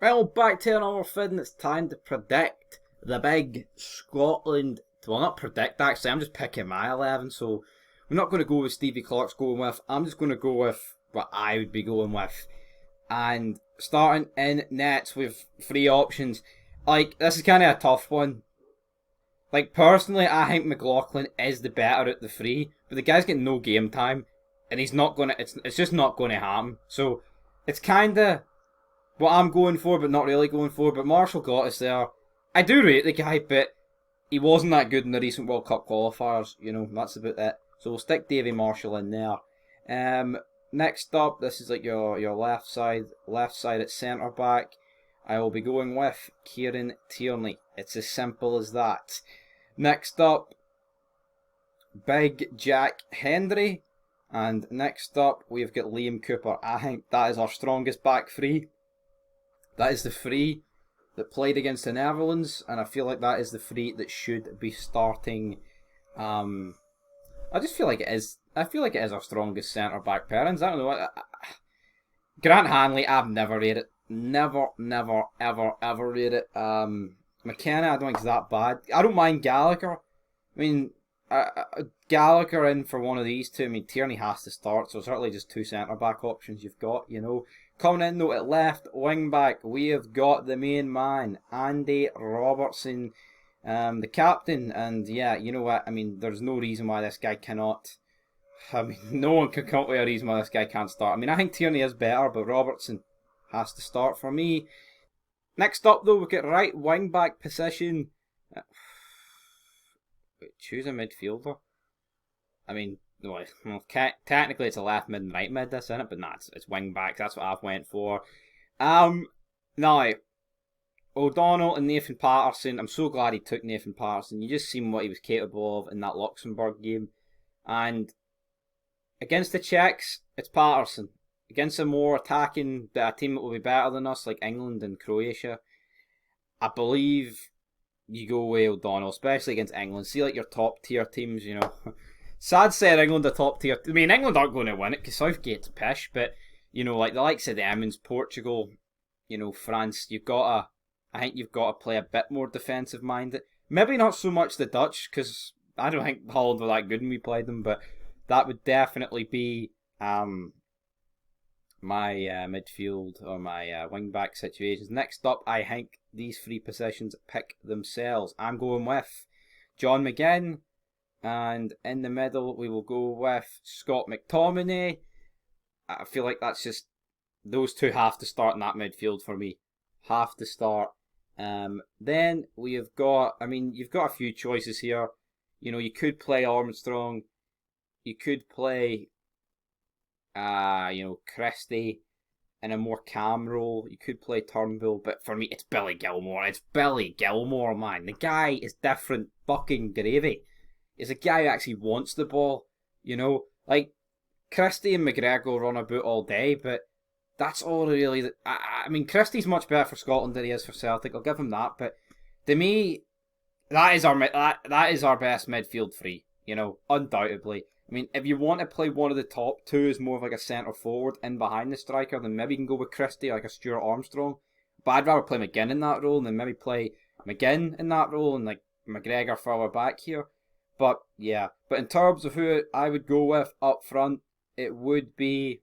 Well, back to another thing. It's time to predict the big Scotland. Well, not predict actually. I'm just picking my 11. So we're not going to go with Stevie Clark's going with. I'm just going to go with what I would be going with. And starting in nets with three options. Like, this is kind of a tough one. Like, personally, I think McLaughlin is the better at the three, but the guy's getting no game time, and he's not gonna. It's just not going to happen. So it's kind of what I'm going for, but not really going for. But Marshall got us there. I do rate the guy, but he wasn't that good in the recent World Cup qualifiers. You know, that's about it. So we'll stick Davy Marshall in there. Next up, this is like your left side at centre back. I will be going with Kieran Tierney. It's as simple as that. Next up, Big Jack Hendry. And next up, we've got Liam Cooper. I think that is our strongest back three. That is the three that played against the Netherlands, and I feel like that is the three that should be starting. I just feel like it is. I feel like it is our strongest centre back pairings. I don't know. Grant Hanley, I've never rated. Never, ever rated. McKenna, I don't think is that bad. I don't mind Gallagher. I mean, Gallagher in for one of these two. I mean, Tierney has to start, so certainly just two centre back options you've got. You know. Coming in though at left wing back, we have got the main man, Andy Robertson, the captain. And yeah, you know what? I mean, there's no reason why this guy cannot. I mean, no one can come up with a reason why this guy can't start. I mean, I think Tierney is better, but Robertson has to start for me. Next up though, we get right wing back position. Choose a midfielder. I mean, well, technically it's a left mid and right mid, this, isn't it? But nah, it's wing backs. That's what I've went for. Now, O'Donnell and Nathan Patterson. I'm so glad he took Nathan Patterson. You just seen what he was capable of in that Luxembourg game. And against the Czechs, it's Patterson. Against a more attacking, a team that will be better than us, like England and Croatia, I believe you go away O'Donnell, especially against England. See, like your top tier teams, you know. Sad said England a top tier. I mean, England aren't going to win it because Southgate's pish, but you know, like the likes of the Emmons, Portugal, you know, France, I think you've got to play a bit more defensive minded. Maybe not so much the Dutch because I don't think Holland were that good when we played them, but that would definitely be my midfield or my wing back situations. Next up, I think these three positions pick themselves. I'm going with John McGinn. And in the middle, we will go with Scott McTominay. I feel like that's just those two have to start in that midfield for me. Have to start. Then we have got. I mean, you've got a few choices here. You know, you could play Armstrong. You could play, Christie in a more calm role. You could play Turnbull, but for me, it's Billy Gilmore. It's Billy Gilmore, man. The guy is different fucking gravy. Is a guy who actually wants the ball, you know? Like, Christie and McGregor run about all day, but that's all really... I mean, Christie's much better for Scotland than he is for Celtic, I'll give him that, but to me, that is our best midfield three, you know, undoubtedly. I mean, if you want to play one of the top two as more of like a centre forward in behind the striker, then maybe you can go with Christie, like a Stuart Armstrong, but I'd rather play McGinn in that role, and then maybe play McGinn in that role, and like McGregor further back here. But yeah, but in terms of who I would go with up front, it would be.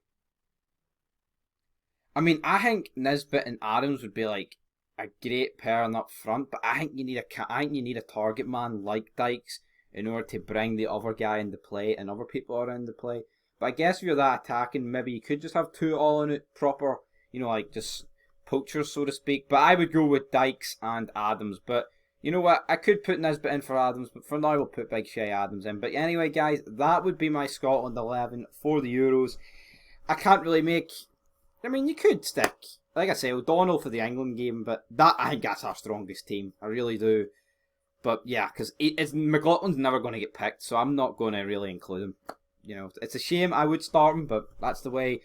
I mean, I think Nisbet and Adams would be like a great pairing up front, but I think you need a target man like Dykes in order to bring the other guy into play and other people around the play. But I guess if you're that attacking, maybe you could just have two all in it proper, you know, like just poachers so to speak. But I would go with Dykes and Adams, but. You know what? I could put Nisbet in for Adams, but for now we'll put Big Shay Adams in. But anyway, guys, that would be my Scotland 11 for the Euros. I can't really make... I mean, you could stick, like I say, O'Donnell for the England game, but I think that's our strongest team. I really do. But yeah, because McLaughlin's never going to get picked, so I'm not going to really include him. You know, it's a shame I would start him, but that's the way...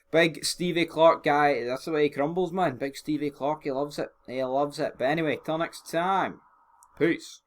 Big Stevie Clark guy, that's the way he crumbles, man. Big Stevie Clark, he loves it. He loves it. But anyway, till next time. Peace.